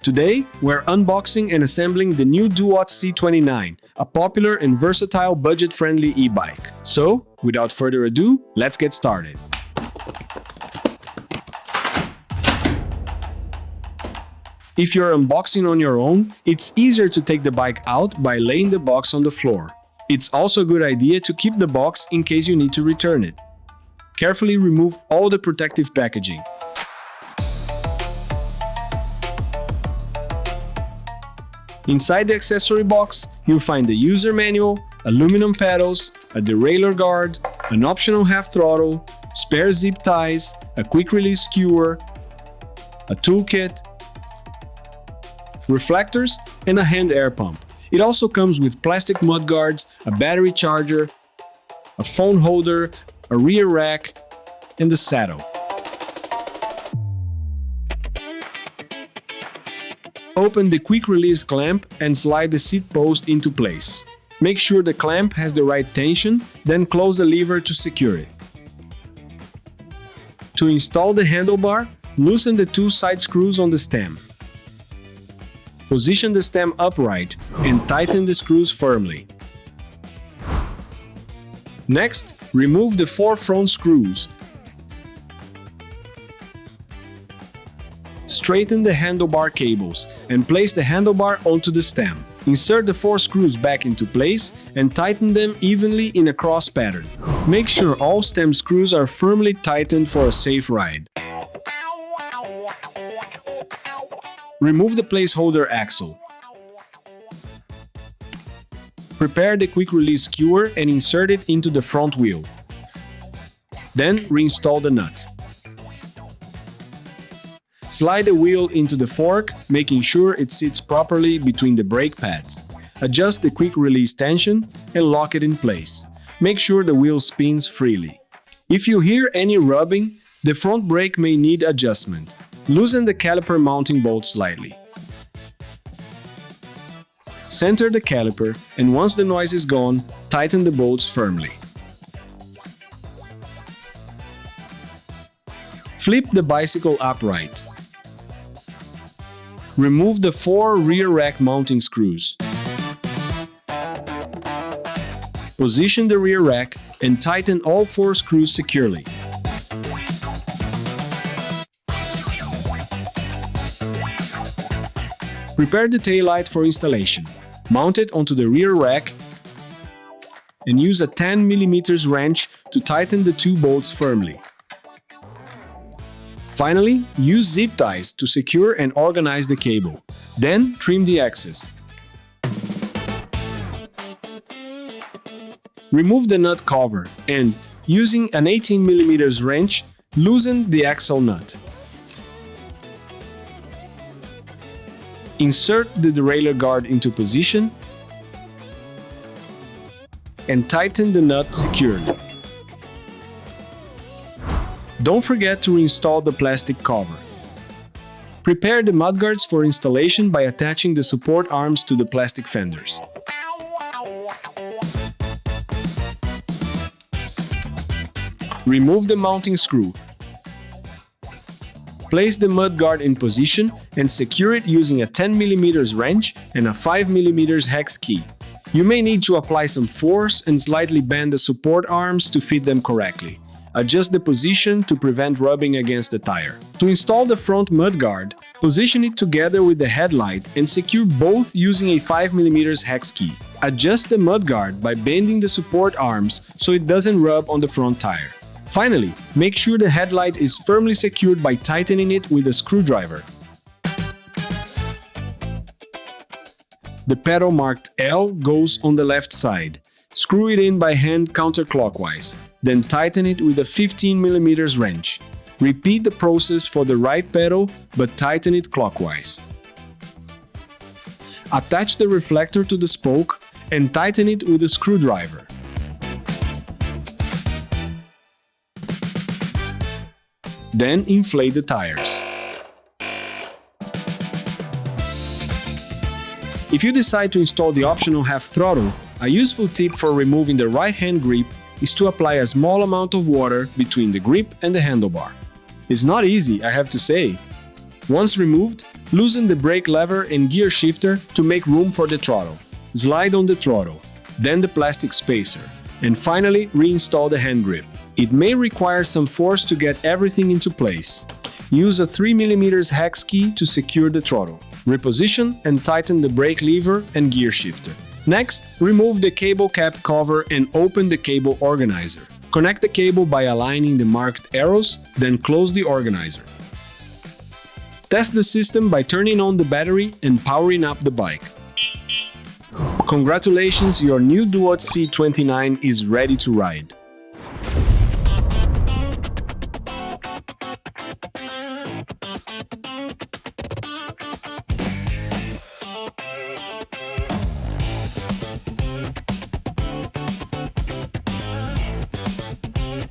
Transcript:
Today, we're unboxing and assembling the new Duotts C29, a popular and versatile budget-friendly e-bike. So, without further ado, let's get started. If you're unboxing on your own, it's easier to take the bike out by laying the box on the floor. It's also a good idea to keep the box in case you need to return it. Carefully remove all the protective packaging. Inside the accessory box, you'll find the user manual, aluminum pedals, a derailleur guard, an optional half throttle, spare zip ties, a quick-release skewer, a toolkit, reflectors, and a hand air pump. It also comes with plastic mudguards, a battery charger, a phone holder, a rear rack, and the saddle. Open the quick-release clamp and slide the seat post into place. Make sure the clamp has the right tension, then close the lever to secure it. To install the handlebar, loosen the two side screws on the stem. Position the stem upright and tighten the screws firmly. Next, remove the four front screws. Straighten the handlebar cables and place the handlebar onto the stem. Insert the four screws back into place and tighten them evenly in a cross pattern. Make sure all stem screws are firmly tightened for a safe ride. Remove the placeholder axle. Prepare the quick-release skewer and insert it into the front wheel. Then reinstall the nut. Slide the wheel into the fork, making sure it sits properly between the brake pads. Adjust the quick-release tension and lock it in place. Make sure the wheel spins freely. If you hear any rubbing, the front brake may need adjustment. Loosen the caliper mounting bolt slightly. Center the caliper, and once the noise is gone, tighten the bolts firmly. Flip the bicycle upright. Remove the four rear rack mounting screws. Position the rear rack and tighten all four screws securely. Prepare the taillight for installation. Mount it onto the rear rack and use a 10 mm wrench to tighten the two bolts firmly. Finally, use zip ties to secure and organize the cable. Then trim the excess. Remove the nut cover and, using an 18 mm wrench, loosen the axle nut. Insert the derailleur guard into position and tighten the nut securely. Don't forget to reinstall the plastic cover. Prepare the mudguards for installation by attaching the support arms to the plastic fenders. Remove the mounting screw. Place the mudguard in position and secure it using a 10 mm wrench and a 5 mm hex key. You may need to apply some force and slightly bend the support arms to fit them correctly. Adjust the position to prevent rubbing against the tire. To install the front mudguard, position it together with the headlight and secure both using a 5 mm hex key. Adjust the mudguard by bending the support arms so it doesn't rub on the front tire. Finally, make sure the headlight is firmly secured by tightening it with a screwdriver. The pedal marked L goes on the left side. Screw it in by hand counterclockwise, then tighten it with a 15 mm wrench. Repeat the process for the right pedal, but tighten it clockwise. Attach the reflector to the spoke and tighten it with a screwdriver. Then inflate the tires. If you decide to install the optional half throttle, a useful tip for removing the right-hand grip is to apply a small amount of water between the grip and the handlebar. It's not easy, I have to say. Once removed, Loosen the brake lever and gear shifter to make room for the throttle. Slide on the throttle, then the plastic spacer, and finally reinstall the hand grip. It may require some force to get everything into place. Use a 3mm hex key to secure the throttle. Reposition and tighten the brake lever and gear shifter. Next, remove the cable cap cover and open the cable organizer. Connect the cable by aligning the marked arrows, then close the organizer. Test the system by turning on the battery and powering up the bike. Congratulations, your new Duotts C29 is ready to ride.